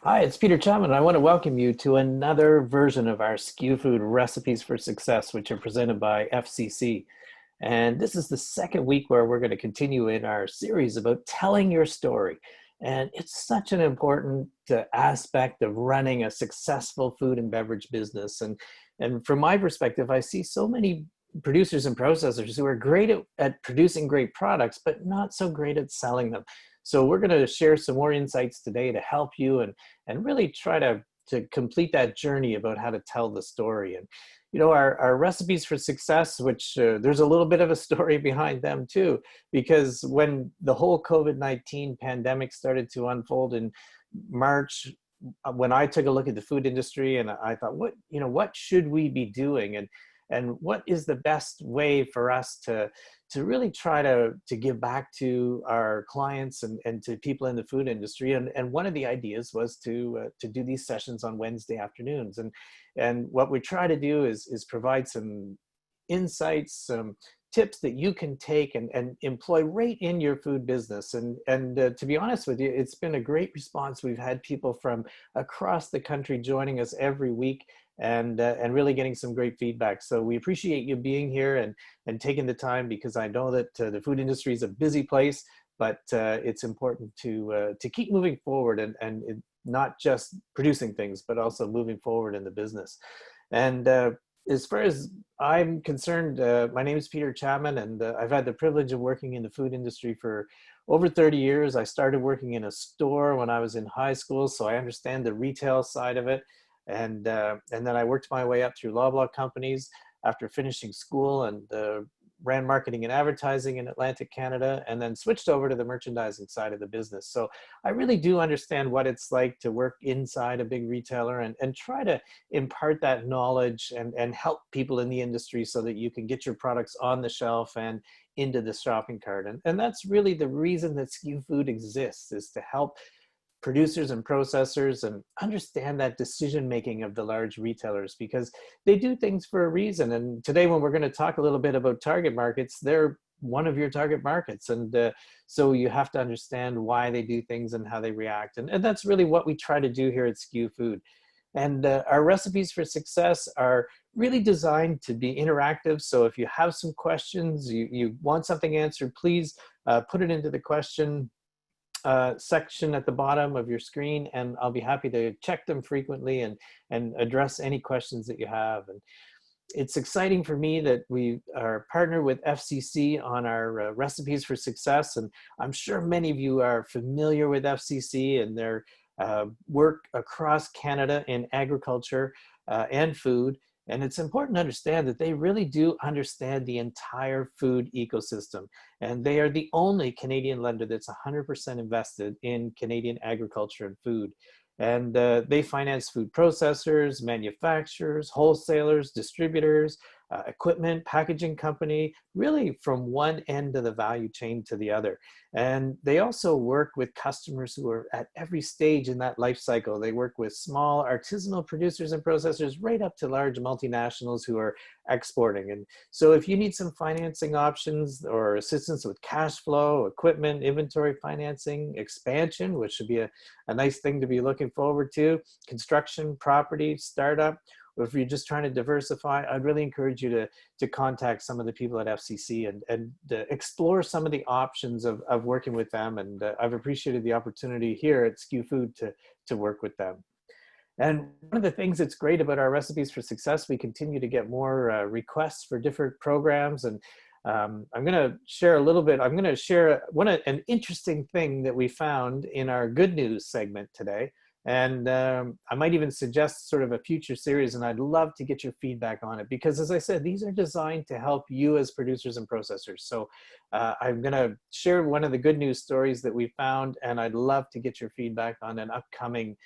Hi, it's Peter Chapman. I want to welcome you to another version of our SKUFood Recipes for Success, which are presented by FCC. And this is the second week where we're going to continue in our series about telling your story. And it's such an important aspect of running a successful food and beverage business. And from my perspective, I see so many producers and processors who are great at producing great products, but not so great at selling them. So we're going to share some more insights today to help you and really try to complete that journey about how to tell the story. And our recipes for success, which there's a little bit of a story behind them too, because when the whole COVID-19 pandemic started to unfold in March, when I took a look at the food industry and I thought, what should we be doing? And what is the best way for us to really try to give back to our clients and to people in the food industry. And one of the ideas was to do these sessions on Wednesday afternoons. And what we try to do is provide some insights, some tips that you can take and employ right in your food business. And to be honest with you, it's been a great response. We've had people from across the country joining us every week and really getting some great feedback. So we appreciate you being here and taking the time, because I know that the food industry is a busy place, but it's important to keep moving forward and not just producing things, but also moving forward in the business. And as far as I'm concerned, my name is Peter Chapman, and I've had the privilege of working in the food industry for over 30 years. I started working in a store when I was in high school, so I understand the retail side of it. And then I worked my way up through Loblaw companies after finishing school, and ran marketing and advertising in Atlantic Canada, and then switched over to the merchandising side of the business. So I really do understand what it's like to work inside a big retailer and try to impart that knowledge and help people in the industry so that you can get your products on the shelf and into the shopping cart. And that's really the reason that SKUFood exists, is to help producers and processors and understand that decision making of the large retailers, because they do things for a reason. And today, when we're going to talk a little bit about target markets, they're one of your target markets. And so you have to understand why they do things and how they react. And that's really what we try to do here at SKUFood. And our recipes for success are really designed to be interactive. So if you have some questions, you want something answered, please put it into the question section at the bottom of your screen, and I'll be happy to check them frequently and address any questions that you have. And it's exciting for me that we are partnered with FCC on our recipes for success. And I'm sure many of you are familiar with FCC and their work across Canada in agriculture and food. And it's important to understand that they really do understand the entire food ecosystem. And they are the only Canadian lender that's 100% invested in Canadian agriculture and food. And they finance food processors, manufacturers, wholesalers, distributors, equipment, packaging company, really from one end of the value chain to the other. And they also work with customers who are at every stage in that life cycle. They work with small artisanal producers and processors right up to large multinationals who are exporting. And so if you need some financing options or assistance with cash flow, equipment, inventory financing, expansion, which should be a nice thing to be looking forward to, construction, property, startup, or if you're just trying to diversify, I'd really encourage you to contact some of the people at FCC and explore some of the options of working with them. And I've appreciated the opportunity here at SKUFood to work with them. And one of the things that's great about our recipes for success, we continue to get more requests for different programs. And I'm going to share a little bit. I'm going to share an interesting thing that we found in our good news segment today. And I might even suggest sort of a future series, and I'd love to get your feedback on it, because as I said, these are designed to help you as producers and processors. So I'm gonna share one of the good news stories that we found, and I'd love to get your feedback on an upcoming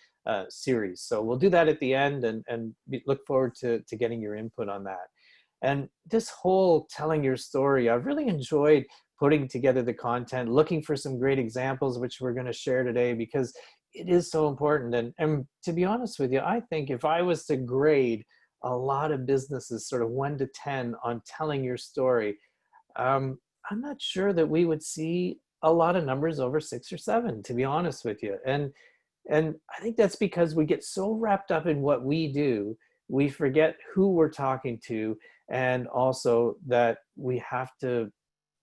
series. So we'll do that at the end, and look forward to getting your input on that. And this whole telling your story, I've really enjoyed putting together the content, looking for some great examples, which we're gonna share today, because it is so important. And to be honest with you, I think if I was to grade a lot of businesses sort of 1 to 10 on telling your story, I'm not sure that we would see a lot of numbers over 6 or 7, to be honest with you. And And I think that's because we get so wrapped up in what we do, we forget who we're talking to, and also that we have to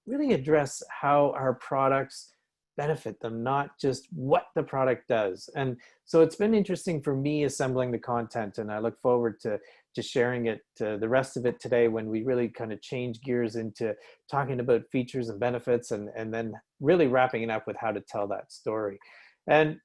really address how our products benefit them, not just what the product does. And so it's been interesting for me assembling the content, and I look forward to sharing it, the rest of it today, when we really kind of change gears into talking about features and benefits, and then really wrapping it up with how to tell that story. And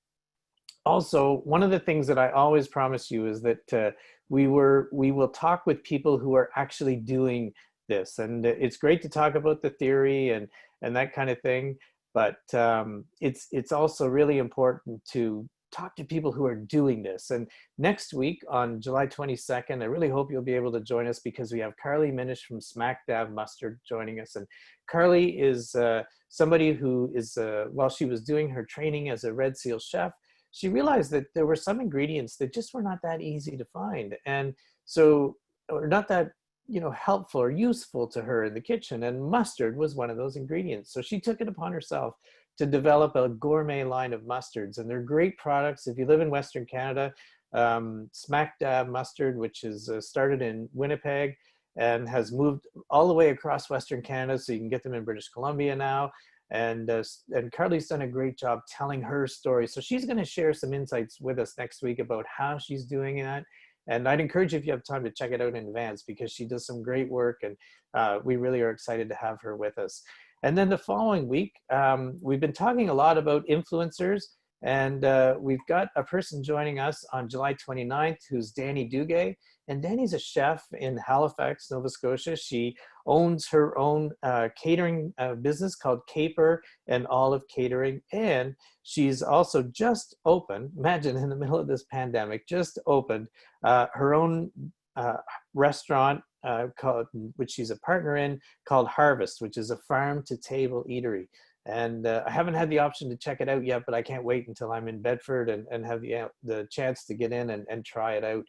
also, one of the things that I always promise you is that we will talk with people who are actually doing this. And it's great to talk about the theory and that kind of thing, but it's also really important to talk to people who are doing this. And next week on July 22nd, I really hope you'll be able to join us, because we have Carly Minish from Smack Dab Mustard joining us. And Carly is somebody who is, while she was doing her training as a Red Seal chef, she realized that there were some ingredients that just were not that easy to find. And so, or not that, helpful or useful to her in the kitchen. And mustard was one of those ingredients. So she took it upon herself to develop a gourmet line of mustards. And they're great products. If you live in Western Canada, Smack Dab Mustard, which is started in Winnipeg and has moved all the way across Western Canada. So you can get them in British Columbia now. And Carly's done a great job telling her story. So she's going to share some insights with us next week about how she's doing that. And I'd encourage you, if you have time, to check it out in advance, because she does some great work, and we really are excited to have her with us. And then the following week, we've been talking a lot about influencers, and we've got a person joining us on July 29th who's Dani Duguay. And Dani's a chef in Halifax, Nova Scotia. She owns her own catering business called Caper and Olive Catering. And she's also just opened, imagine in the middle of this pandemic, just opened her own restaurant, which she's a partner in, called Harvest, which is a farm-to-table eatery. And I haven't had the option to check it out yet, but I can't wait until I'm in Bedford and have the chance to get in and try it out.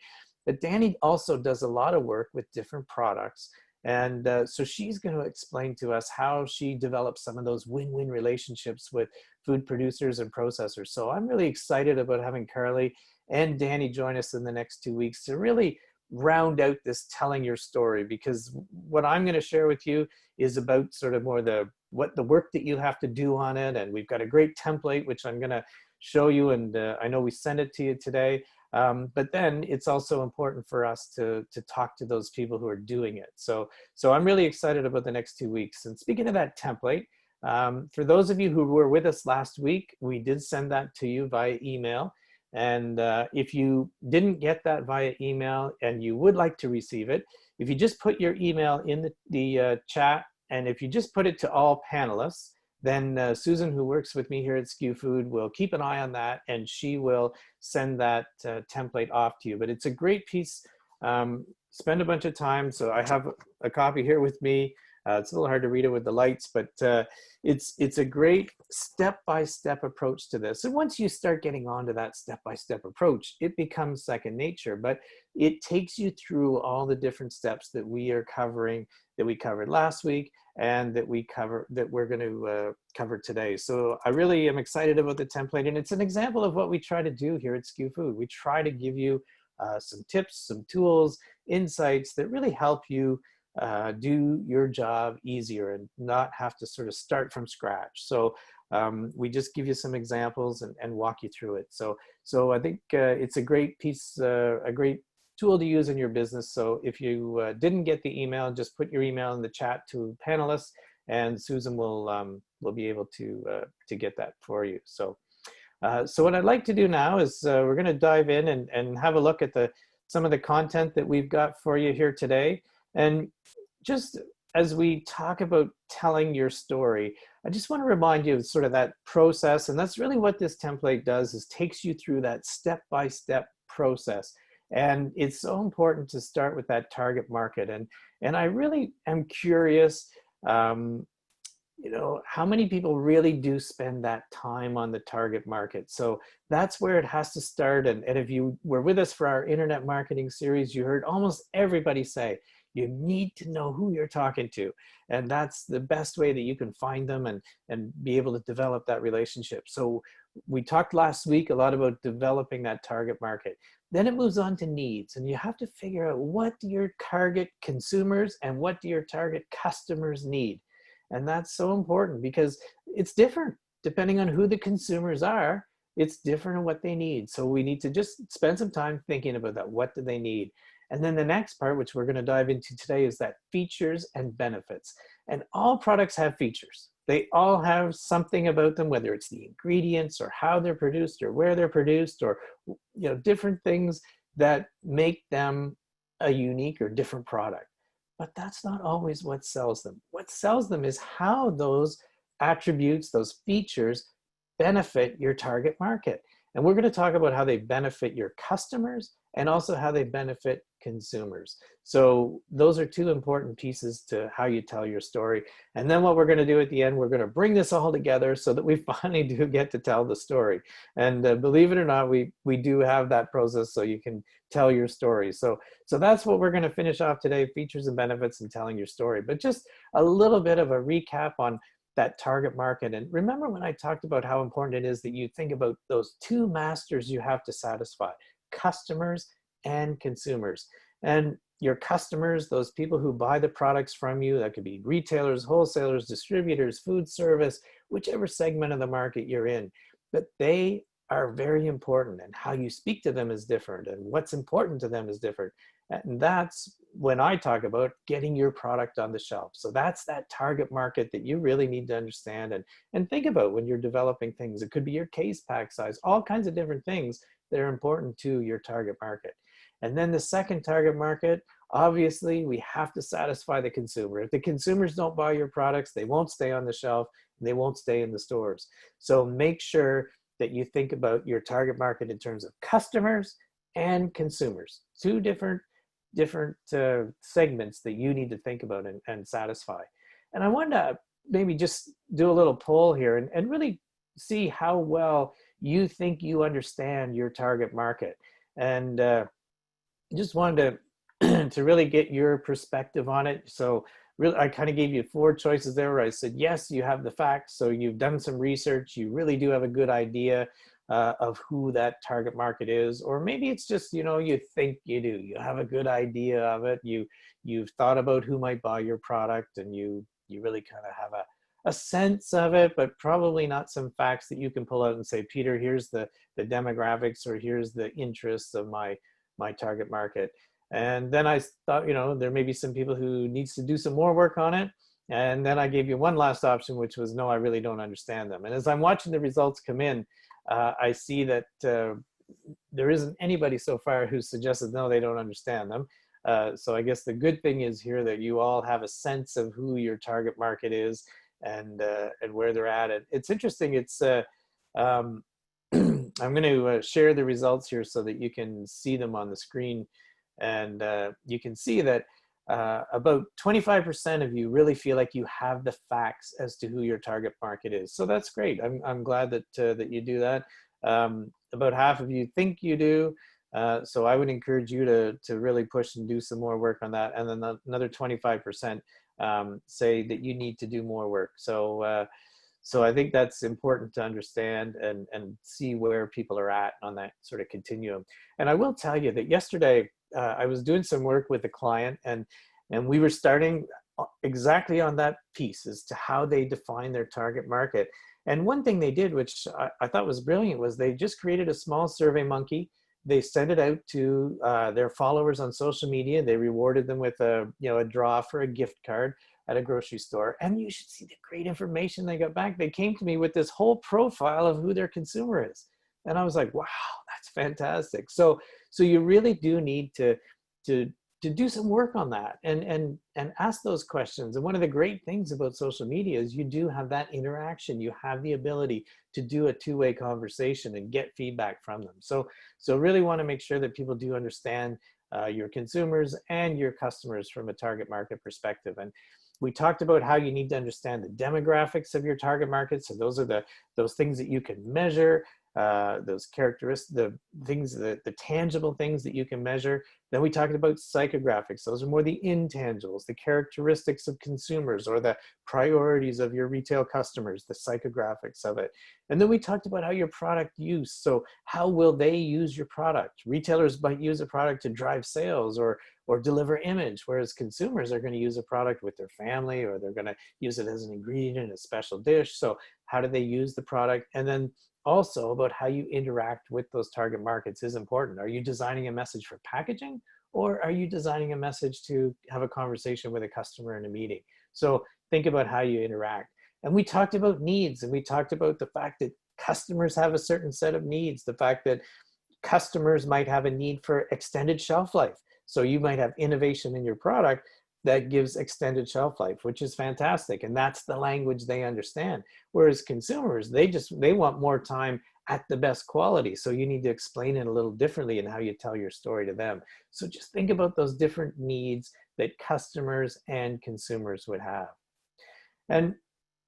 But Dani also does a lot of work with different products. And so she's going to explain to us how she develops some of those win-win relationships with food producers and processors. So I'm really excited about having Carly and Dani join us in the next 2 weeks to really round out this telling your story, because what I'm going to share with you is about sort of more the work that you have to do on it. And we've got a great template, which I'm going to show you. And I know we sent it to you today. But then it's also important for us to talk to those people who are doing it. So I'm really excited about the next 2 weeks. And speaking of that template, for those of you who were with us last week, we did send that to you via email. And if you didn't get that via email and you would like to receive it, if you just put your email in the chat, and if you just put it to all panelists, then Susan, who works with me here at SKUFood, will keep an eye on that, and she will send that template off to you. But it's a great piece. Spend a bunch of time. So I have a copy here with me. It's a little hard to read it with the lights, but it's a great step-by-step approach to this. And once you start getting onto that step-by-step approach, it becomes second nature. But it takes you through all the different steps that we are covering, that we covered last week, and that we're going to cover today. So I really am excited about the template, and it's an example of what we try to do here at SKUFood. We try to give you some tips, some tools, insights that really help you do your job easier and not have to sort of start from scratch. So we just give you some examples and walk you through it. So I think it's a great piece, a great tool to use in your business. So if you didn't get the email, just put your email in the chat to panelists, and Susan will be able to get that for you. So what I'd like to do now is we're going to dive in and have a look at some of the content that we've got for you here today. And just as we talk about telling your story, I just want to remind you of sort of that process. And that's really what this template does, is takes you through that step-by-step process. And it's so important to start with that target market. And I really am curious, how many people really do spend that time on the target market? So that's where it has to start. And if you were with us for our internet marketing series, you heard almost everybody say, You need to know who you're talking to. And that's the best way that you can find them and be able to develop that relationship. So we talked last week a lot about developing that target market. Then it moves on to needs, and you have to figure out what do your target consumers and what do your target customers need. And that's so important because it's different depending on who the consumers are. It's different in what they need. So we need to just spend some time thinking about that. What do they need? And then the next part, which we're going to dive into today, is that features and benefits. And all products have features. They all have something about them, whether it's the ingredients or how they're produced or where they're produced, or different things that make them a unique or different product. But that's not always what sells them. What sells them is how those attributes, those features, benefit your target market. And we're going to talk about how they benefit your customers and also how they benefit consumers. So those are two important pieces to how you tell your story. And then what we're going to do at the end, we're going to bring this all together so that we finally do get to tell the story. And believe it or not, we do have that process so you can tell your story. So that's what we're going to finish off today, features and benefits and telling your story. But just a little bit of a recap on that target market. And remember when I talked about how important it is that you think about those two masters you have to satisfy: customers and consumers. And your customers, those people who buy the products from you, that could be retailers, wholesalers, distributors, food service, whichever segment of the market you're in, but they are very important, and how you speak to them is different, and what's important to them is different. And that's when I talk about getting your product on the shelf. So that's that target market that you really need to understand and think about when you're developing things. It could be your case pack size, all kinds of different things that are important to your target market. And then the second target market, obviously we have to satisfy the consumer. If the consumers don't buy your products, they won't stay on the shelf, and they won't stay in the stores. So make sure that you think about your target market in terms of customers and consumers, two different segments that you need to think about and satisfy. And I wanted to maybe just do a little poll here and really see how well you think you understand your target market. And just wanted to really get your perspective on it. So really, I kind of gave you 4 choices there where I said, yes, you have the facts. So you've done some research. You really do have a good idea of who that target market is. Or maybe it's just, you think you do. You have a good idea of it. You've thought about who might buy your product, and you really kind of have a sense of it, but probably not some facts that you can pull out and say, Peter, here's the demographics, or here's the interests of my target market. And then I thought, there may be some people who needs to do some more work on it. And then I gave you one last option, which was, no, I really don't understand them. And as I'm watching the results come in, I see that there isn't anybody so far who suggested, no, they don't understand them. So I guess the good thing is here that you all have a sense of who your target market is and where they're at. It's interesting. It's I'm going to share the results here so that you can see them on the screen. And you can see that about 25% of you really feel like you have the facts as to who your target market is. So that's great. I'm glad that you do that. About half of you think you do. So I would encourage you to really push and do some more work on that. And then another 25% say that you need to do more work. So I think that's important to understand and see where people are at on that sort of continuum. And I will tell you that yesterday I was doing some work with a client, and we were starting exactly on that piece as to how they define their target market. And one thing they did, which I thought was brilliant, was they just created a small survey monkey. They sent it out to their followers on social media. They rewarded them with a draw for a gift card at a grocery store. And you should see the great information they got back. They came to me with this whole profile of who their consumer is. And I was like, wow, that's fantastic. So you really do need to do some work on that and ask those questions. And one of the great things about social media is you do have that interaction. You have the ability to do a two-way conversation and get feedback from them. So really want to make sure that people do understand your consumers and your customers from a target market perspective. And we talked about how you need to understand the demographics of your target market. So those are those things that you can measure. those characteristics, the things, the tangible things that you can measure. Then we talked about psychographics. Those are more the intangibles, the characteristics of consumers or the priorities of your retail customers, the psychographics of it. And then we talked about how your product use. So how will they use your product? Retailers might use a product to drive sales or deliver image, whereas consumers are going to use a product with their family, or they're going to use it as an ingredient in a special dish. So how do they use the product? And then also about how you interact with those target markets is important. Are you designing a message for packaging, or are you designing a message to have a conversation with a customer in a meeting? So think about how you interact. And we talked about needs, and we talked about the fact that customers have a certain set of needs, the fact that customers might have a need for extended shelf life. So you might have innovation in your product that gives extended shelf life, which is fantastic. And that's the language they understand. Whereas consumers, they want more time at the best quality. So you need to explain it a little differently in how you tell your story to them. So just think about those different needs that customers and consumers would have. And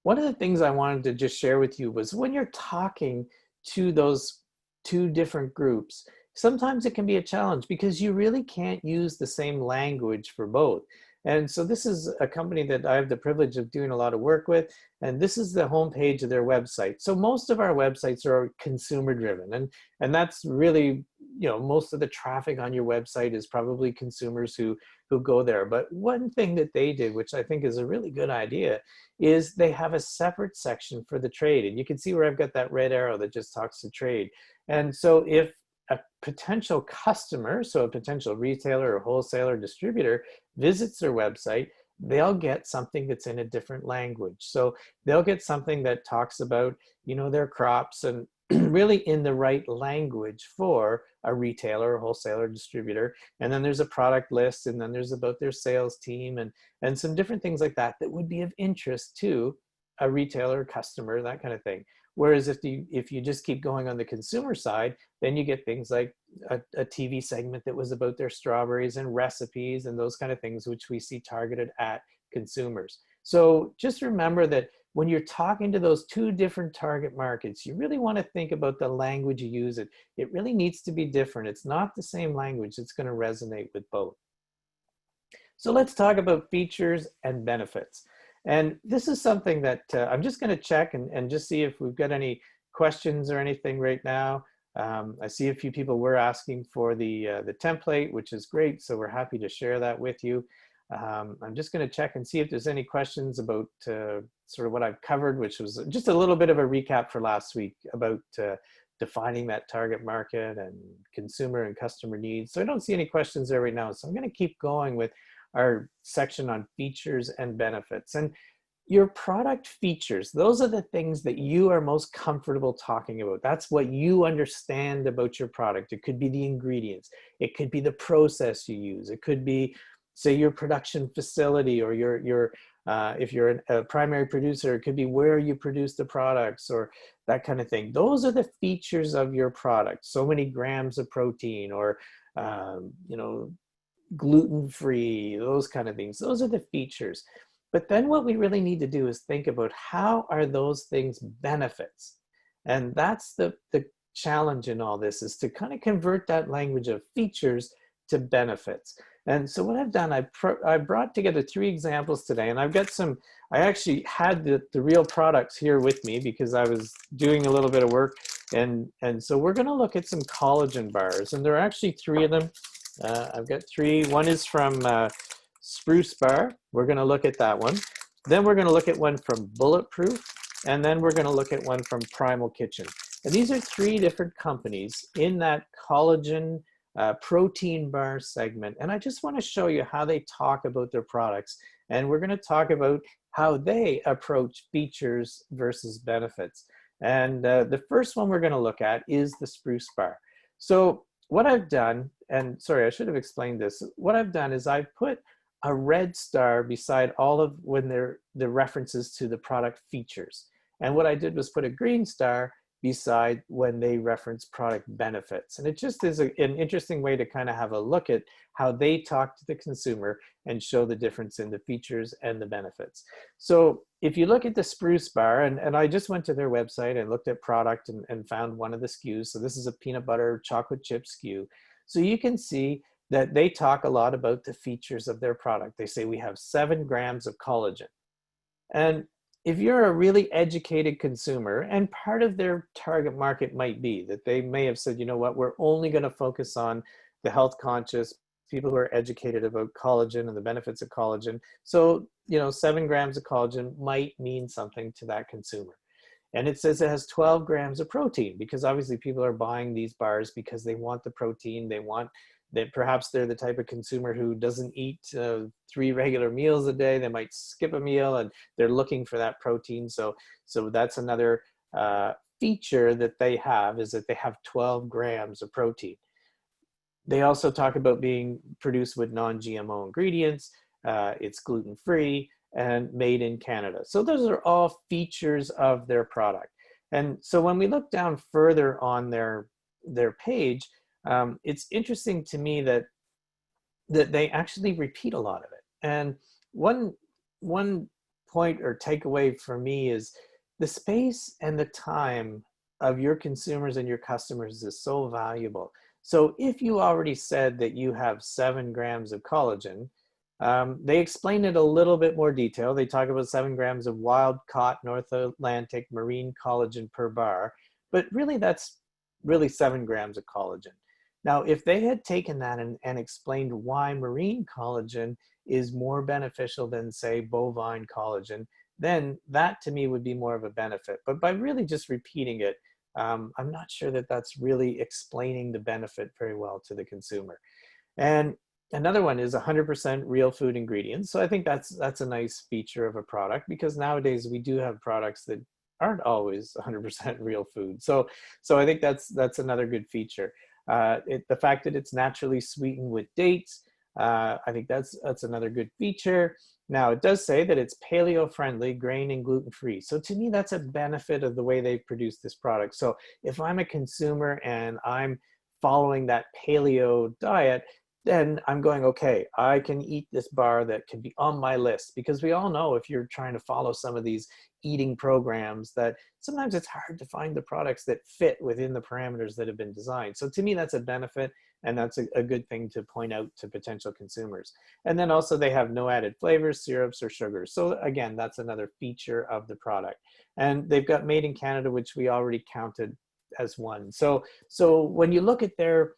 one of the things I wanted to just share with you was when you're talking to those two different groups, sometimes it can be a challenge because you really can't use the same language for both. And so this is a company that I have the privilege of doing a lot of work with, and this is the homepage of their website. So most of our websites are consumer driven, and that's really, most of the traffic on your website is probably consumers who go there. But one thing that they did, which I think is a really good idea, is they have a separate section for the trade. And you can see where I've got that red arrow that just talks to trade. And so if a potential customer, so a potential retailer or wholesaler distributor, visits their website, they'll get something that's in a different language. So they'll get something that talks about, their crops and really in the right language for a retailer or wholesaler distributor. And then there's a product list, and then there's about their sales team and some different things like that that would be of interest to a retailer, customer, that kind of thing. Whereas if you just keep going on the consumer side, then you get things like a TV segment that was about their strawberries and recipes and those kind of things, which we see targeted at consumers. So just remember that when you're talking to those two different target markets, you really want to think about the language you use. It really needs to be different. It's not the same language that's going to resonate with both. So let's talk about features and benefits. And this is something that I'm just going to check and just see if we've got any questions or anything right now. I see a few people were asking for the template, which is great. So we're happy to share that with you. I'm just going to check and see if there's any questions about sort of what I've covered, which was just a little bit of a recap for last week about defining that target market and consumer and customer needs. So I don't see any questions there right now. So I'm going to keep going with our section on features and benefits. And your product features, those are the things that you are most comfortable talking about. That's what you understand about your product. It could be the ingredients. It could be the process you use. It could be, say, your production facility, or if you're a primary producer, it could be where you produce the products or that kind of thing. Those are the features of your product. So many grams of protein, or, gluten-free, those kind of things. Those are the features. But then what we really need to do is think about how are those things benefits? And that's the challenge in all this, is to kind of convert that language of features to benefits. And so what I've done, I brought together 3 examples today, and I've got I actually had the real products here with me because I was doing a little bit of work. And so we're going to look at some collagen bars, and there are actually 3 of them. I've got 3. One is from Spruce Bar. We're going to look at that one. Then we're going to look at one from Bulletproof, and then we're going to look at one from Primal Kitchen. And these are 3 different companies in that collagen protein bar segment. And I just want to show you how they talk about their products. And we're going to talk about how they approach features versus benefits. And the first one we're going to look at is the Spruce Bar. So what I've done, and sorry, I should have explained this. What I've done is I've put a red star beside all of when they're the references to the product features. And what I did was put a green star beside when they reference product benefits. And it just is an interesting way to kind of have a look at how they talk to the consumer and show the difference in the features and the benefits. So if you look at the Spruce bar, and I just went to their website and looked at product and found one of the SKUs. So this is a peanut butter chocolate chip SKU. So you can see that they talk a lot about the features of their product. They say we have 7 grams of collagen. And if you're a really educated consumer, and part of their target market might be that they may have said, you know what, we're only going to focus on the health conscious people who are educated about collagen and the benefits of collagen. So, 7 grams of collagen might mean something to that consumer. And it says it has 12 grams of protein, because obviously people are buying these bars because they want the protein. They want that. Perhaps they're the type of consumer who doesn't eat 3 regular meals a day. They might skip a meal and they're looking for that protein. So that's another feature that they have, is that they have 12 grams of protein. They also talk about being produced with non-GMO ingredients. It's gluten-free and made in Canada. So those are all features of their product. And so when we look down further on their page, it's interesting to me that they actually repeat a lot of it. And one point or takeaway for me is the space and the time of your consumers and your customers is so valuable. So if you already said that you have 7 grams of collagen, they explain it a little bit more detail. They talk about 7 grams of wild-caught North Atlantic marine collagen per bar, but really that's really 7 grams of collagen. Now, if they had taken that and explained why marine collagen is more beneficial than, say, bovine collagen, then that to me would be more of a benefit. But by really just repeating it, I'm not sure that that's really explaining the benefit very well to the consumer. And another one is 100% real food ingredients. So I think that's a nice feature of a product, because nowadays we do have products that aren't always 100% real food. So I think that's another good feature. The fact that it's naturally sweetened with dates, I think that's another good feature. Now, it does say that it's paleo-friendly, grain and gluten-free. So to me, that's a benefit of the way they've produced this product. So if I'm a consumer and I'm following that paleo diet, then I'm going, okay, I can eat this bar that can be on my list. Because we all know, if you're trying to follow some of these eating programs, that sometimes it's hard to find the products that fit within the parameters that have been designed. So to me, that's a benefit, and that's a good thing to point out to potential consumers. And then also they have no added flavors, syrups, or sugars. So again, that's another feature of the product. And they've got made in Canada, which we already counted as one. So when you look at their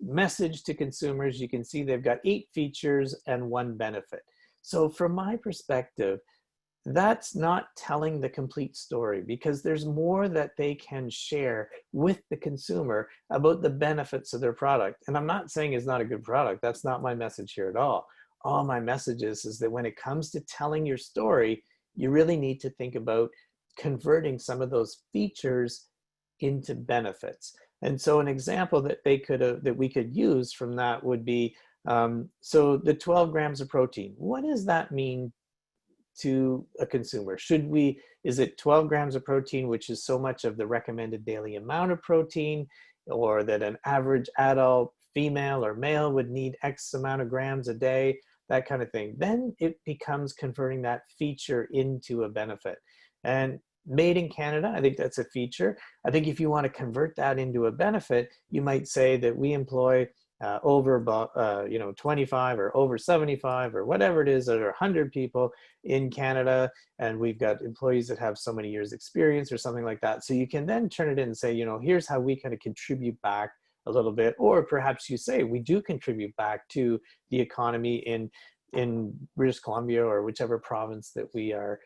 message to consumers, you can see they've got 8 features and 1 benefit. So from my perspective, that's not telling the complete story, because there's more that they can share with the consumer about the benefits of their product. And I'm not saying it's not a good product. That's not my message here at all. All my message is that when it comes to telling your story, you really need to think about converting some of those features into benefits. And so an example that we could use from that would be, so the 12 grams of protein, what does that mean to a consumer? Is it 12 grams of protein, which is so much of the recommended daily amount of protein, or that an average adult female or male would need X amount of grams a day, that kind of thing? Then it becomes converting that feature into a benefit. And made in Canada, I think that's a feature. I think if you want to convert that into a benefit, you might say that we employ over 25 or over 75 or whatever it is, or 100 people in Canada, and we've got employees that have so many years experience or something like that. So you can then turn it in and say, here's how we kind of contribute back a little bit. Or perhaps you say, we do contribute back to the economy in British Columbia or whichever province that we are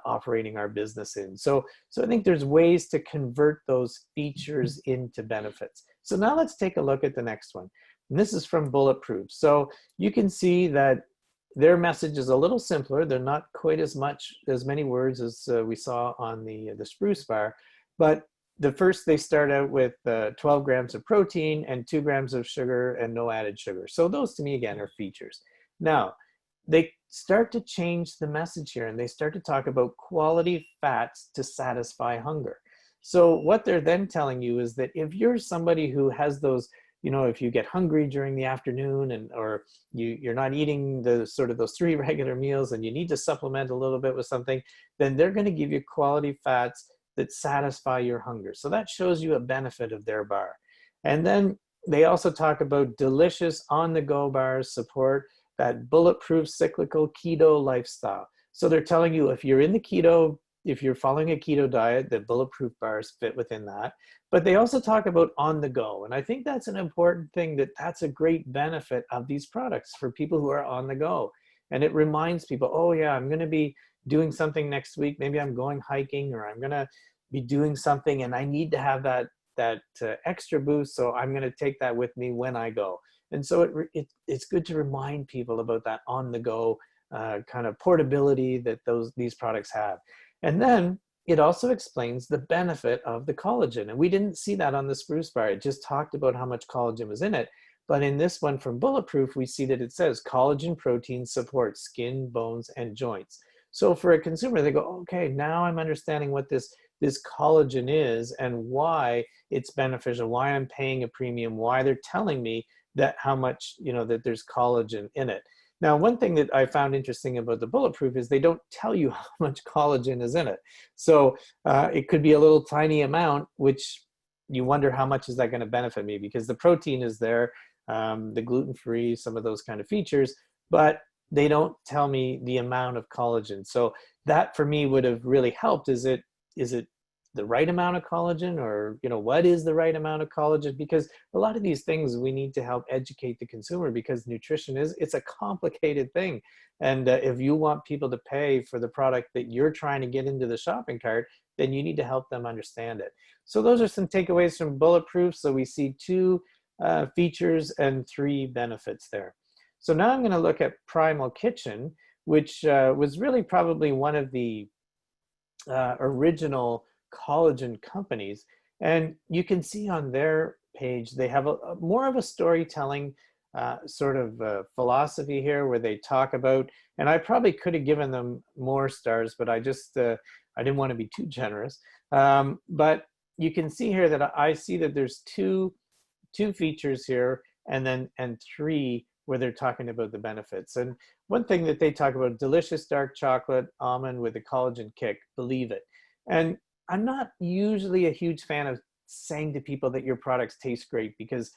operating our business in. So I think there's ways to convert those features into benefits. So now let's take a look at the next one. And this is from Bulletproof. So you can see that their message is a little simpler. They're not quite as many words as we saw on the Spruce bar, but they start out with 12 grams of protein and 2 grams of sugar and no added sugar. So those to me, again, are features. Now, they start to change the message here, and they start to talk about quality fats to satisfy hunger. So what they're then telling you is that if you're somebody who has those, if you get hungry during the afternoon or you're not eating the sort of those 3 regular meals and you need to supplement a little bit with something, then they're going to give you quality fats that satisfy your hunger. So that shows you a benefit of their bar. And then they also talk about delicious on-the-go bars support that bulletproof cyclical keto lifestyle. So they're telling you if you're in the keto, if you're following a keto diet, the bulletproof bars fit within that. But they also talk about on the go. And I think that's an important thing, that's a great benefit of these products for people who are on the go. And it reminds people, oh yeah, I'm going to be doing something next week. Maybe I'm going hiking, or I'm going to be doing something and I need to have that extra boost. So I'm going to take that with me when I go. And so it's good to remind people about that on the go kind of portability that these products have. And then it also explains the benefit of the collagen. And we didn't see that on the Spruce bar. It just talked about how much collagen was in it. But in this one from Bulletproof, we see that it says collagen protein supports skin, bones, and joints. So for a consumer, they go, okay, now I'm understanding what this collagen is and why it's beneficial, why I'm paying a premium, why they're telling me that how much, that there's collagen in it. Now, one thing that I found interesting about the Bulletproof is they don't tell you how much collagen is in it. So it could be a little tiny amount, which you wonder how much is that going to benefit me, because the protein is there, the gluten-free, some of those kind of features, but they don't tell me the amount of collagen. So that for me would have really helped. Is it the right amount of collagen, or what is the right amount of collagen? Because a lot of these things we need to help educate the consumer, because nutrition it's a complicated thing. And if you want people to pay for the product that you're trying to get into the shopping cart, then you need to help them understand it. So those are some takeaways from Bulletproof. So we see 2 features and 3 benefits there. So now I'm going to look at Primal Kitchen, which was really probably one of the original collagen companies. And you can see on their page, they have a more of a storytelling sort of philosophy here, where they talk about, and I probably could have given them more stars, but I just, I didn't want to be too generous. But you can see here that I see that there's two features here, and 3 where they're talking about the benefits. And one thing that they talk about, delicious dark chocolate almond with a collagen kick, believe it. And I'm not usually a huge fan of saying to people that your products taste great, because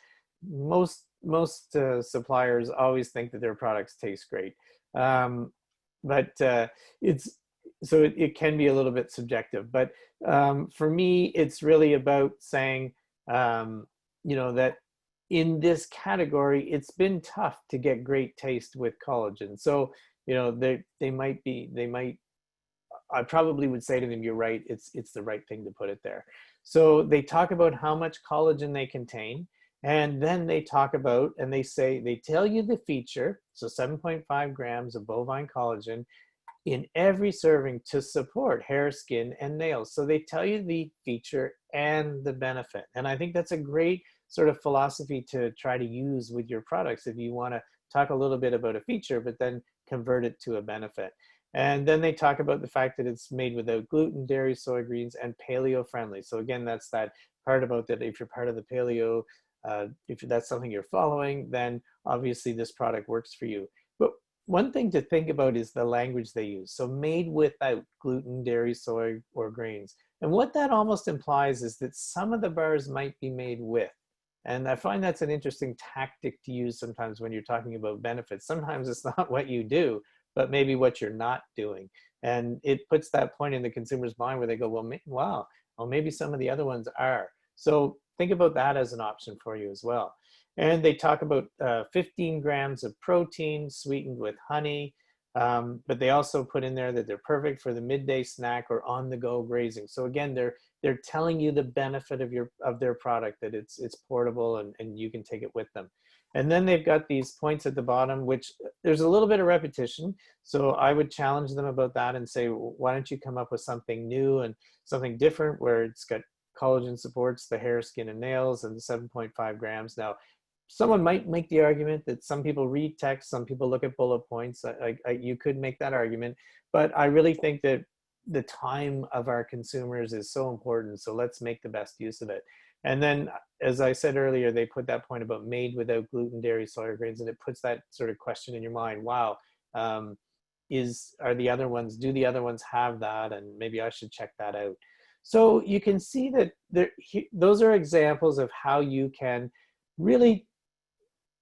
most suppliers always think that their products taste great. But it can be a little bit subjective. But for me, it's really about saying, that in this category, it's been tough to get great taste with collagen. So, I probably would say to them, you're right, it's the right thing to put it there. So they talk about how much collagen they contain, and then they talk about, and they tell you the feature, so 7.5 grams of bovine collagen in every serving to support hair, skin, and nails. So they tell you the feature and the benefit. And I think that's a great sort of philosophy to try to use with your products if you want to talk a little bit about a feature, but then convert it to a benefit. And then they talk about the fact that it's made without gluten, dairy, soy, greens, and paleo friendly. So again, that's that part about that if you're part of the paleo, if that's something you're following, then obviously this product works for you. But one thing to think about is the language they use. So made without gluten, dairy, soy, or grains. And what that almost implies is that some of the bars might be made with. And I find that's an interesting tactic to use sometimes when you're talking about benefits. Sometimes it's not what you do, but maybe what you're not doing. And it puts that point in the consumer's mind where they go, well, maybe some of the other ones are. So think about that as an option for you as well. And they talk about 15 grams of protein sweetened with honey. But they also put in there that they're perfect for the midday snack or on-the-go grazing. So again, they're telling you the benefit of their product, that it's portable and you can take it with them. And then they've got these points at the bottom, which there's a little bit of repetition. So I would challenge them about that and say, why don't you come up with something new and something different where it's got collagen supports the hair, skin, and nails, and 7.5 grams. Now, someone might make the argument that some people read text, some people look at bullet points. You could make that argument, but I really think that the time of our consumers is so important, so let's make the best use of it. And then, as I said earlier, they put that point about made without gluten, dairy, soy, or grains, and it puts that sort of question in your mind. Wow, do the other ones have that? And maybe I should check that out. So you can see that those are examples of how you can really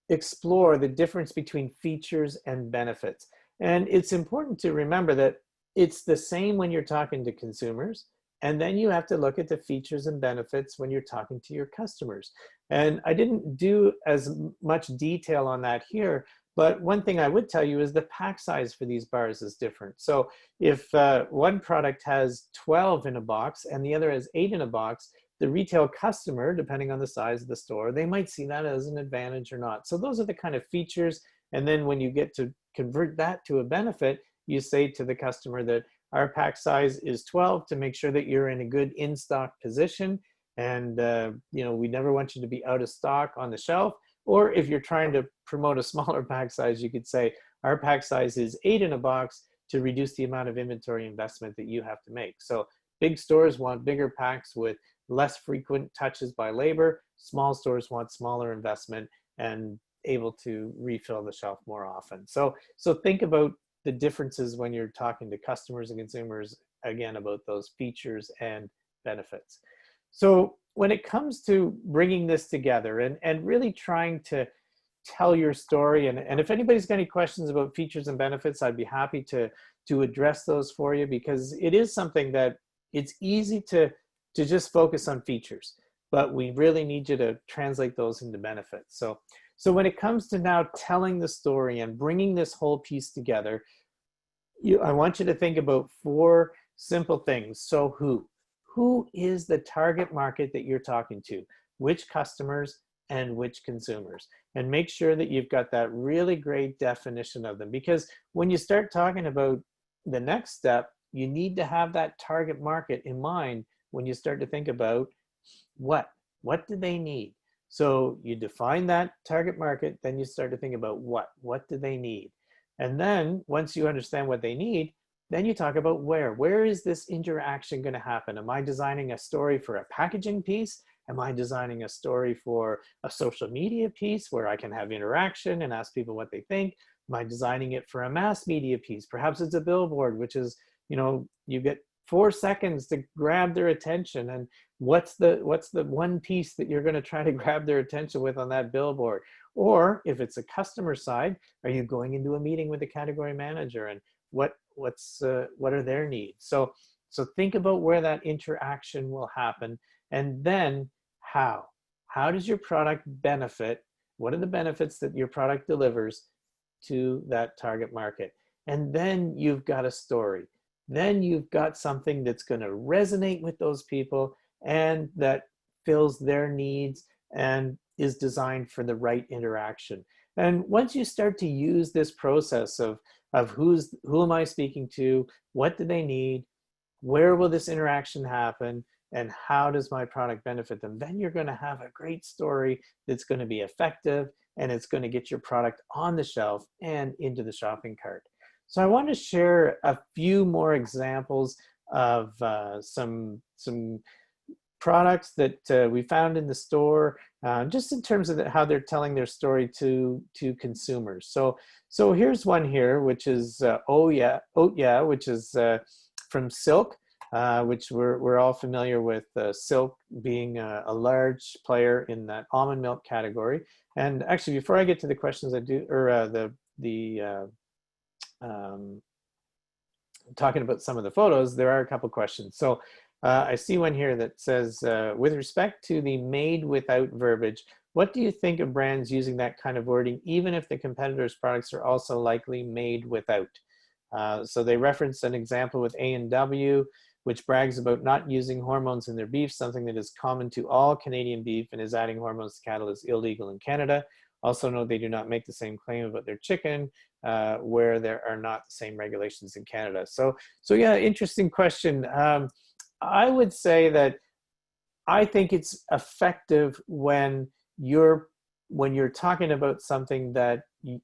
explore the difference between features and benefits. And it's important to remember that it's the same when you're talking to consumers, and then you have to look at the features and benefits when you're talking to your customers. And I didn't do as much detail on that here, but one thing I would tell you is the pack size for these bars is different. So if one product has 12 in a box and the other has 8 in a box, the retail customer, depending on the size of the store, they might see that as an advantage or not. So those are the kind of features. And then when you get to convert that to a benefit, you say to the customer that our pack size is 12 to make sure that you're in a good in-stock position. And we never want you to be out of stock on the shelf. Or if you're trying to promote a smaller pack size, you could say our pack size is 8 in a box to reduce the amount of inventory investment that you have to make. So big stores want bigger packs with less frequent touches by labor. Small stores want smaller investment and able to refill the shelf more often. So think about the differences when you're talking to customers and consumers, again, about those features and benefits. So when it comes to bringing this together and really trying to tell your story, and if anybody's got any questions about features and benefits, I'd be happy to address those for you, because it is something that it's easy to just focus on features, but we really need you to translate those into benefits. So when it comes to now telling the story and bringing this whole piece together, I want you to think about 4 simple things. So who is the target market that you're talking to? Which customers and which consumers? And make sure that you've got that really great definition of them, because when you start talking about the next step, you need to have that target market in mind when you start to think about what do they need. So you define that target market, then you start to think about what do they need. And then once you understand what they need, then you talk about where is this interaction going to happen? Am I designing a story for a packaging piece? Am I designing a story for a social media piece where I can have interaction and ask people what they think? Am I designing it for a mass media piece? Perhaps it's a billboard, which is, you get 4 seconds to grab their attention. And what's the one piece that you're going to try to grab their attention with on that billboard? Or if it's a customer side, are you going into a meeting with the category manager, and what are their needs? So think about where that interaction will happen, and then how does your product benefit? What are the benefits that your product delivers to that target market? And then you've got a story. Then you've got something that's going to resonate with those people and that fills their needs and is designed for the right interaction. And once you start to use this process of who am I speaking to, what do they need, where will this interaction happen, and how does my product benefit them, then you're going to have a great story that's going to be effective, and it's going to get your product on the shelf and into the shopping cart. So I want to share a few more examples of some products that we found in the store, just in terms of how they're telling their story to consumers. So here's one here, which is Oat Yeah, which is from Silk, which we're all familiar with Silk being a large player in that almond milk category. And actually, before I get to the questions, talking about some of the photos, there are a couple questions. So I see one here that says, with respect to the made without verbiage, what do you think of brands using that kind of wording, even if the competitors' products are also likely made without? So they reference an example with A&W, which brags about not using hormones in their beef, something that is common to all Canadian beef, and is adding hormones to cattle is illegal in Canada. Also note they do not make the same claim about their chicken, where there are not the same regulations in Canada. So yeah, interesting question. I would say that I think it's effective when you're when you're talking about something that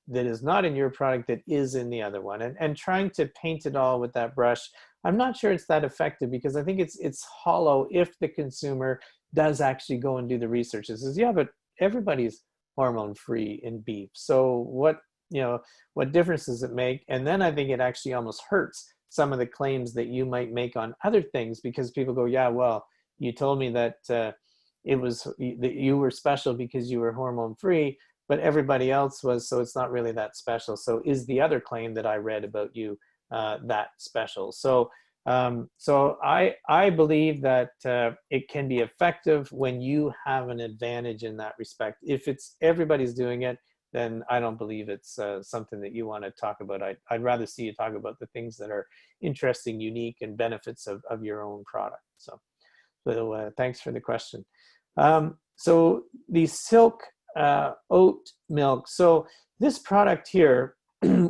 that is not in your product that is in the other one, and trying to paint it all with that brush, I'm not sure it's that effective, because I think it's hollow if the consumer does actually go and do the research. It says, yeah, but everybody's hormone free in beef. So what, you know, what difference does it make? And then I think it actually almost hurts some of the claims that you might make on other things, because people go, yeah, well, you told me that it was that you were special because you were hormone free, but everybody else was, so it's not really that special. So is the other claim that I read about you that special? So so I believe that it can be effective when you have an advantage in that respect. If it's everybody's doing it, then I don't believe it's something that you want to talk about. I'd rather see you talk about the things that are interesting, unique, and benefits of your own product. So thanks for the question. So the Silk Oat Milk. So this product here,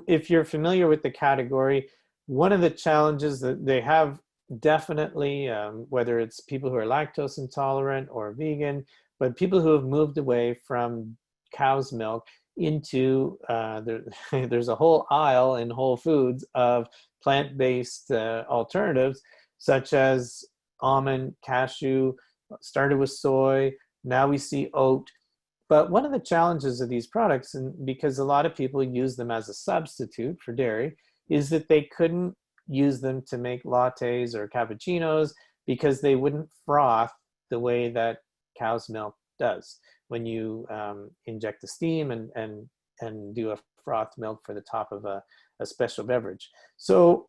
if you're familiar with the category, one of the challenges that they have definitely, whether it's people who are lactose intolerant or vegan, but people who have moved away from cow's milk into, there's a whole aisle in Whole Foods of plant-based alternatives, such as almond, cashew, started with soy, now we see oat. But one of the challenges of these products, and because a lot of people use them as a substitute for dairy, is that they couldn't use them to make lattes or cappuccinos because they wouldn't froth the way that cow's milk does when you inject the steam and do a frothed milk for the top of a special beverage. So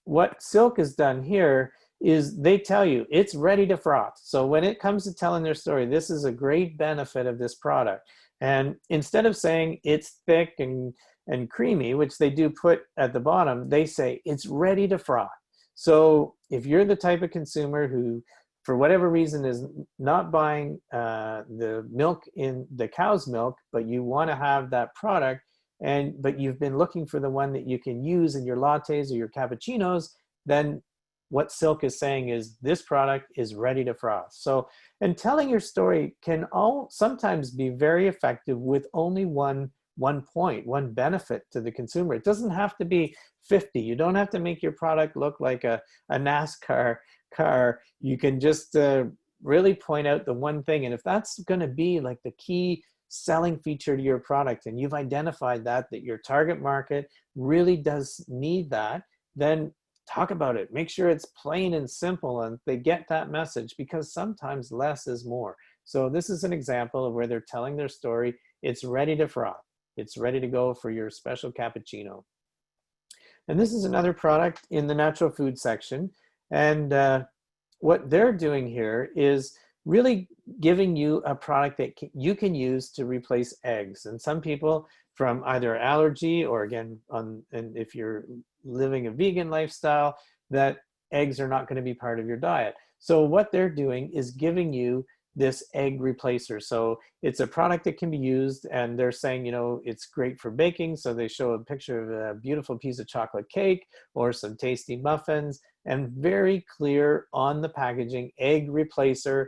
what Silk has done here is they tell you it's ready to froth. So when it comes to telling their story, this is a great benefit of this product. And instead of saying it's thick and creamy, which they do put at the bottom, they say it's ready to froth. So if you're the type of consumer who, for whatever reason, is not buying the milk in the cow's milk, but you want to have that product, but you've been looking for the one that you can use in your lattes or your cappuccinos, then what Silk is saying is this product is ready to froth. So, and telling your story can sometimes be very effective with only one point, one benefit to the consumer. It doesn't have to be 50. You don't have to make your product look like a NASCAR car. You can just really point out the one thing. And if that's going to be like the key selling feature to your product, and you've identified that your target market really does need that, then talk about it. Make sure it's plain and simple and they get that message, because sometimes less is more. So this is an example of where they're telling their story. It's ready to froth. It's ready to go for your special cappuccino. And this is another product in the natural food section. And what they're doing here is really giving you a product that you can use to replace eggs. And some people, from either allergy or again, and if you're living a vegan lifestyle, that eggs are not going to be part of your diet. So what they're doing is giving you this egg replacer. So it's a product that can be used, and they're saying, you know, it's great for baking. So they show a picture of a beautiful piece of chocolate cake or some tasty muffins, and very clear on the packaging, egg replacer,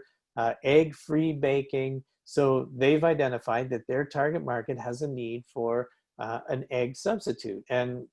egg-free baking. So they've identified that their target market has a need for an egg substitute. And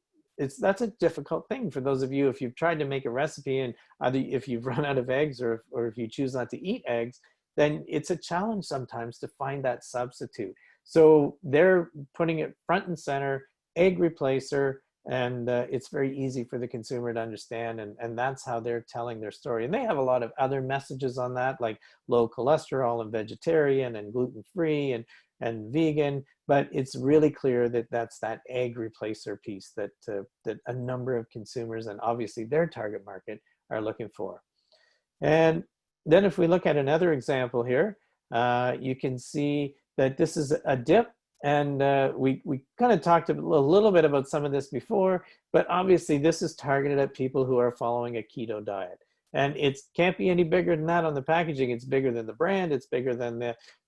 that's a difficult thing for those of you, if you've tried to make a recipe and either if you've run out of eggs or if you choose not to eat eggs, then it's a challenge sometimes to find that substitute. So they're putting it front and center, egg replacer, and it's very easy for the consumer to understand, and that's how they're telling their story. And they have a lot of other messages on that, like low cholesterol and vegetarian and gluten-free and vegan, but it's really clear that that's that egg replacer piece that a number of consumers, and obviously their target market, are looking for. And then if we look at another example here, you can see that this is a dip. And we kind of talked a little bit about some of this before, but obviously this is targeted at people who are following a keto diet. And it can't be any bigger than that on the packaging. It's bigger than the brand. It's bigger than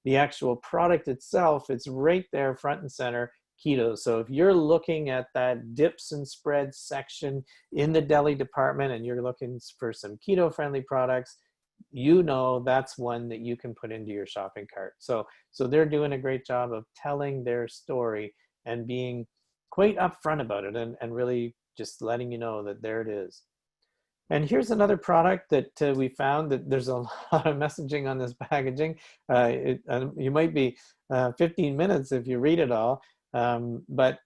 the actual product itself. It's right there front and center, keto. So if you're looking at that dips and spreads section in the deli department and you're looking for some keto-friendly products, you know that's one that you can put into your shopping cart. So they're doing a great job of telling their story and being quite upfront about it, and really just letting you know that there it is. And here's another product that we found that there's a lot of messaging on this packaging. You might be 15 minutes if you read it all. But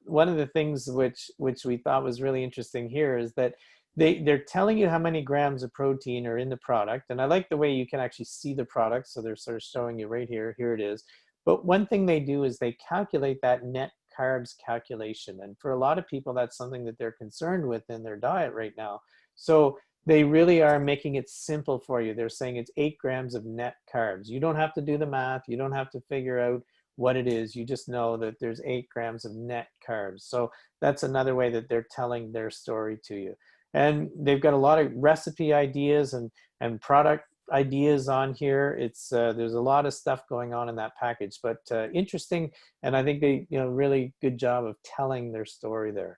one of the things which we thought was really interesting here is that they're telling you how many grams of protein are in the product. And I like the way you can actually see the product. So they're sort of showing you right here. Here it is. But one thing they do is they calculate that net carbs calculation. And for a lot of people, that's something that they're concerned with in their diet right now. So they really are making it simple for you. They're saying it's 8 grams of net carbs. You don't have to do the math. You don't have to figure out what it is. You just know that there's 8 grams of net carbs. So that's another way that they're telling their story to you. And they've got a lot of recipe ideas and product ideas on here. It's there's a lot of stuff going on in that package, but interesting. And I think they, really good job of telling their story there.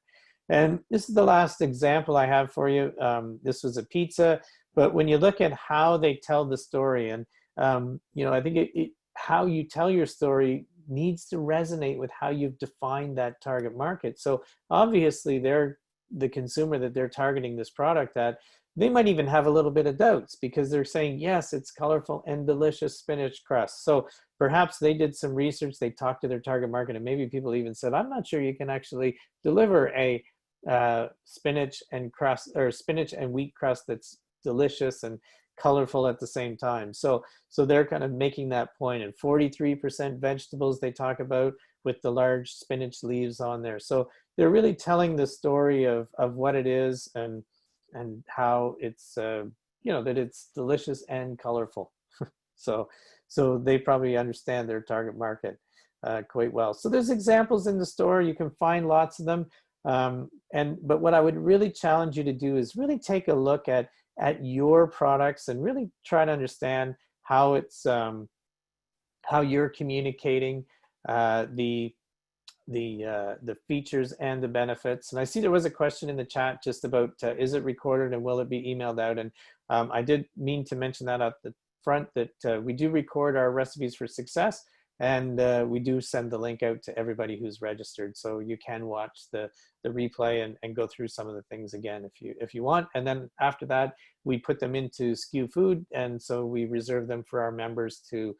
And this is the last example I have for you. This was a pizza, but when you look at how they tell the story, and I think how you tell your story needs to resonate with how you've defined that target market. So obviously they're the consumer that they're targeting this product at. They might even have a little bit of doubts because they're saying, yes, it's colorful and delicious spinach crust. So perhaps they did some research, they talked to their target market, and maybe people even said, I'm not sure you can actually deliver a spinach and crust, or spinach and wheat crust that's delicious and colorful at the same time. So they're kind of making that point. And 43% vegetables they talk about with the large spinach leaves on there. So they're really telling the story of what it is, and how it's that it's delicious and colorful. so they probably understand their target market quite well. So there's examples in the store. You can find lots of them. But what I would really challenge you to do is really take a look at your products and really try to understand how it's how you're communicating the features and the benefits. And I see there was a question in the chat just about is it recorded and will it be emailed out? And I did mean to mention that at the front, that we do record our recipes for success, and we do send the link out to everybody who's registered, so you can watch the replay and go through some of the things again if you want. And then after that, we put them into SKUFood, and so we reserve them for our members to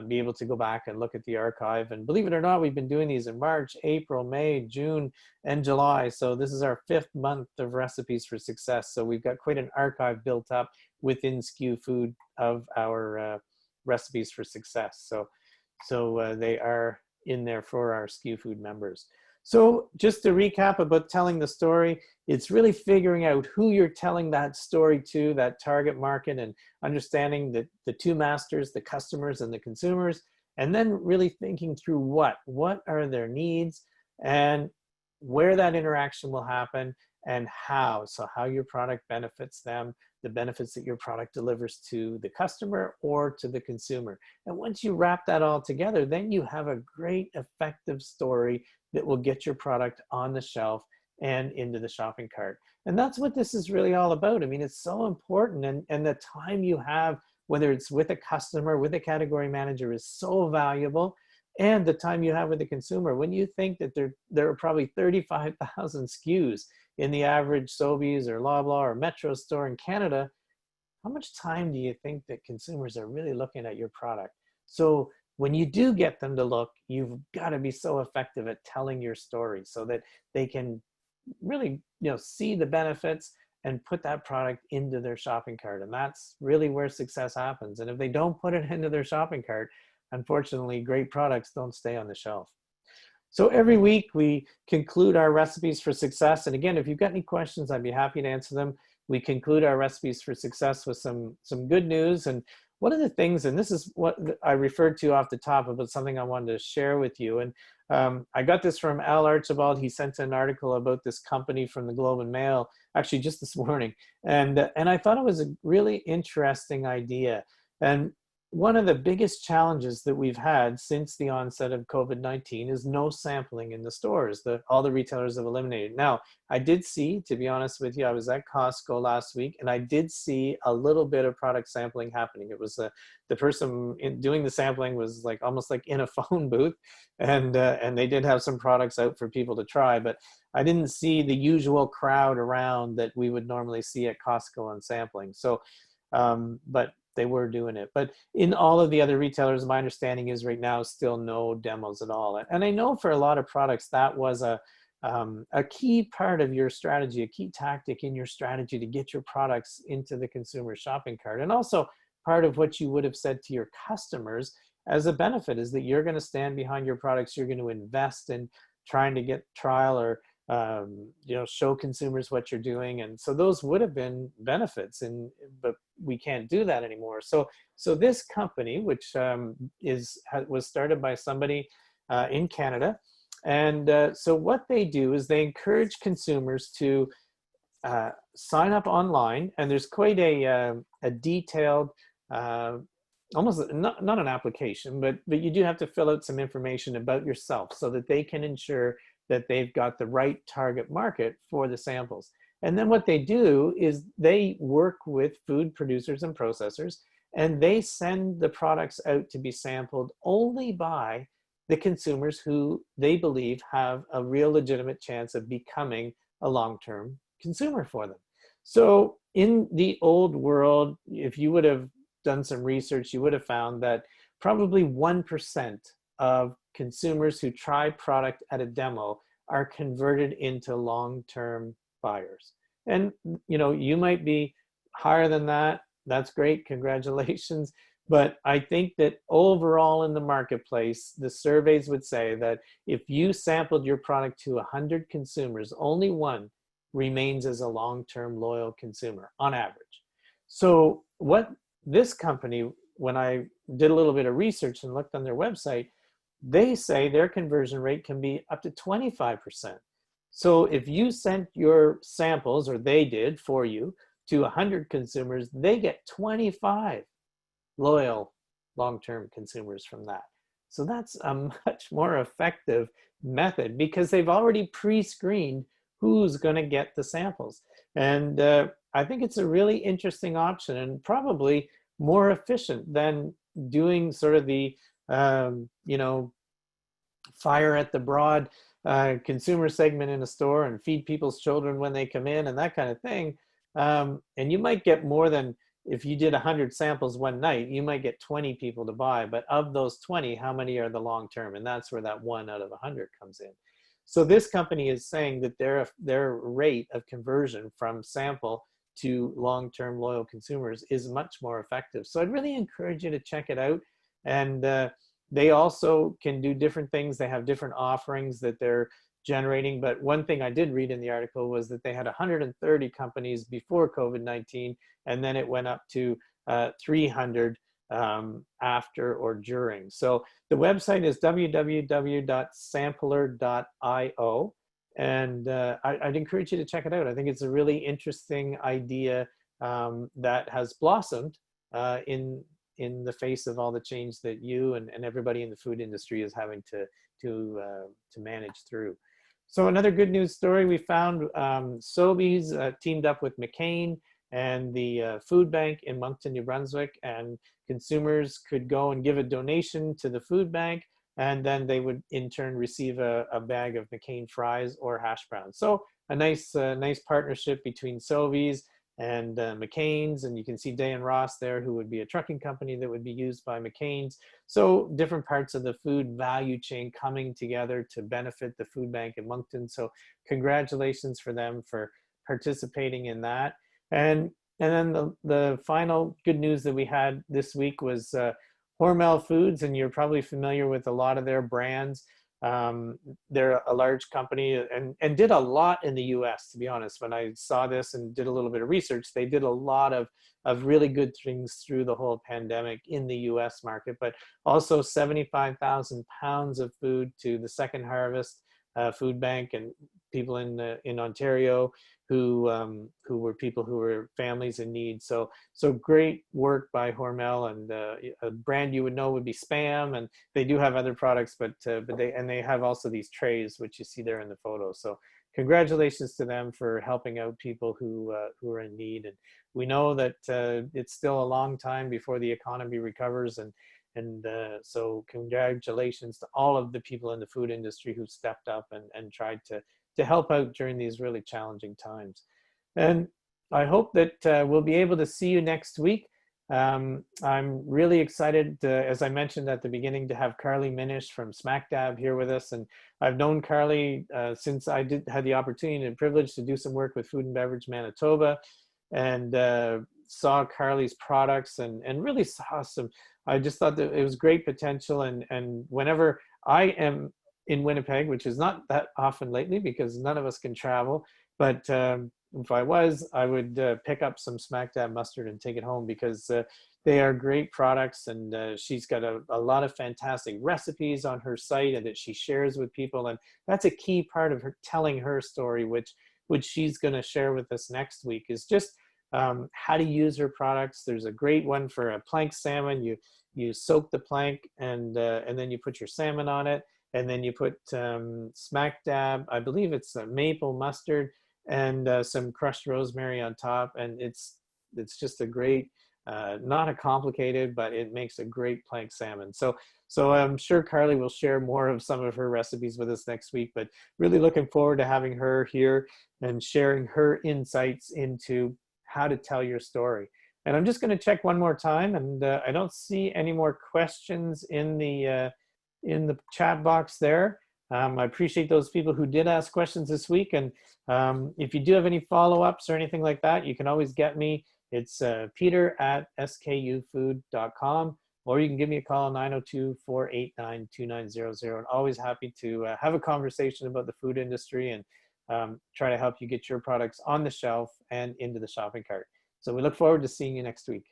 be able to go back and look at the archive. And believe it or not, we've been doing these in March, April, May, June, and July. So this is our 5th month of recipes for success. So we've got quite an archive built up within SKUFood of our recipes for success. So they are in there for our SKUFood members. So just to recap about telling the story, it's really figuring out who you're telling that story to, that target market, and understanding that the two masters, the customers and the consumers, and then really thinking through what are their needs and where that interaction will happen and how. So how your product benefits them, the benefits that your product delivers to the customer or to the consumer. And once you wrap that all together, then you have a great effective story that will get your product on the shelf and into the shopping cart. And that's what this is really all about. I mean, it's so important. And the time you have, whether it's with a customer, with a category manager, is so valuable. And the time you have with the consumer, when you think that there are probably 35,000 SKUs in the average Sobeys or Loblaw or Metro store in Canada, how much time do you think that consumers are really looking at your product? So when you do get them to look, you've got to be so effective at telling your story so that they can really, see the benefits and put that product into their shopping cart. And that's really where success happens. And if they don't put it into their shopping cart, unfortunately, great products don't stay on the shelf. So every week we conclude our recipes for success. And again, if you've got any questions, I'd be happy to answer them. We conclude our recipes for success with some good news. And one of the things, and this is what I referred to off the top about something I wanted to share with you. And I got this from Al Archibald. He sent an article about this company from the Globe and Mail, actually just this morning. And I thought it was a really interesting idea. And one of the biggest challenges that we've had since the onset of COVID-19 is no sampling in the stores that all the retailers have eliminated. Now, I did see, to be honest with you, I was at Costco last week and I did see a little bit of product sampling happening. It was the person doing the sampling was like almost like in a phone booth, and they did have some products out for people to try, but I didn't see the usual crowd around that we would normally see at Costco on sampling. So, but they were doing it. But in all of the other retailers, my understanding is right now still no demos at all. And I know for a lot of products that was a key part of your strategy, a key tactic in your strategy to get your products into the consumer shopping cart. And also part of what you would have said to your customers as a benefit is that you're going to stand behind your products. You're going to invest in trying to get trial or show consumers what you're doing. And so those would have been benefits, but we can't do that anymore. So this company, which was started by somebody in Canada. And so what they do is they encourage consumers to sign up online, and there's quite a detailed, almost not an application, but you do have to fill out some information about yourself so that they can ensure that they've got the right target market for the samples. And then what they do is they work with food producers and processors, and they send the products out to be sampled only by the consumers who they believe have a real legitimate chance of becoming a long-term consumer for them. So in the old world, if you would have done some research, you would have found that probably 1% of consumers who try product at a demo are converted into long-term buyers. And you might be higher than that. That's great, congratulations. But I think that overall in the marketplace, the surveys would say that if you sampled your product to 100 consumers, only one remains as a long-term loyal consumer on average. So what this company, when I did a little bit of research and looked on their website, they say their conversion rate can be up to 25%. So if you sent your samples, or they did for you, to 100 consumers, they get 25 loyal long-term consumers from that. So that's a much more effective method because they've already pre-screened who's going to get the samples. And I think it's a really interesting option and probably more efficient than doing sort of the fire at the broad consumer segment in a store and feed people's children when they come in and that kind of thing. And you might get more than, if you did 100 samples one night, you might get 20 people to buy, but of those 20, how many are the long-term? And that's where that 1 out of 100 comes in. So this company is saying that their rate of conversion from sample to long-term loyal consumers is much more effective. So I'd really encourage you to check it out. And they also can do different things. They have different offerings that they're generating. But one thing I did read in the article was that they had 130 companies before COVID-19, and then it went up to 300 after or during. So the website is www.sampler.io. And I'd encourage you to check it out. I think it's a really interesting idea that has blossomed in the face of all the change that you and everybody in the food industry is having to manage through. So another good news story we found, Sobeys teamed up with McCain and the food bank in Moncton, New Brunswick, and consumers could go and give a donation to the food bank, and then they would in turn receive a bag of McCain fries or hash browns. So a nice partnership between Sobeys and McCain's, and you can see Day and Ross there, who would be a trucking company that would be used by McCain's. So different parts of the food value chain coming together to benefit the food bank in Moncton. So congratulations for them for participating in that. And then the final good news that we had this week was Hormel Foods, and you're probably familiar with a lot of their brands. They're a large company and did a lot in the US, to be honest. When I saw this and did a little bit of research, they did a lot of really good things through the whole pandemic in the US market, but also 75,000 pounds of food to the Second Harvest Food Bank and people in Ontario who were people who were families in need. So great work by Hormel, and a brand you would know would be Spam, and they do have other products, but they have also these trays which you see there in the photo. So congratulations to them for helping out people who are in need. And we know that it's still a long time before the economy recovers, and so congratulations to all of the people in the food industry who stepped up and tried to help out during these really challenging times. And I hope that we'll be able to see you next week. I'm really excited, as I mentioned at the beginning, to have Carly Minish from Smack Dab here with us. And I've known Carly since I had the opportunity and privilege to do some work with Food and Beverage Manitoba, and saw Carly's products and really saw some, I just thought that it was great potential. And whenever I am in Winnipeg, which is not that often lately because none of us can travel, but if I was, I would pick up some Smack Dab mustard and take it home, because they are great products, and she's got a lot of fantastic recipes on her site and that she shares with people, and that's a key part of her telling her story, which she's going to share with us next week, is just how to use her products. There's a great one for a plank salmon. You soak the plank, and then you put your salmon on it, and then you put Smack Dab, I believe it's maple mustard, and some crushed rosemary on top, and it's just a great, not a complicated, but it makes a great plank salmon. So I'm sure Carly will share more of some of her recipes with us next week, but really looking forward to having her here and sharing her insights into how to tell your story. And I'm just going to check one more time, and I don't see any more questions in the chat box there. I appreciate those people who did ask questions this week. And if you do have any follow-ups or anything like that, you can always get me. It's peter@skufood.com, or you can give me a call, 902-489-2900. And always happy to have a conversation about the food industry and try to help you get your products on the shelf and into the shopping cart. So we look forward to seeing you next week.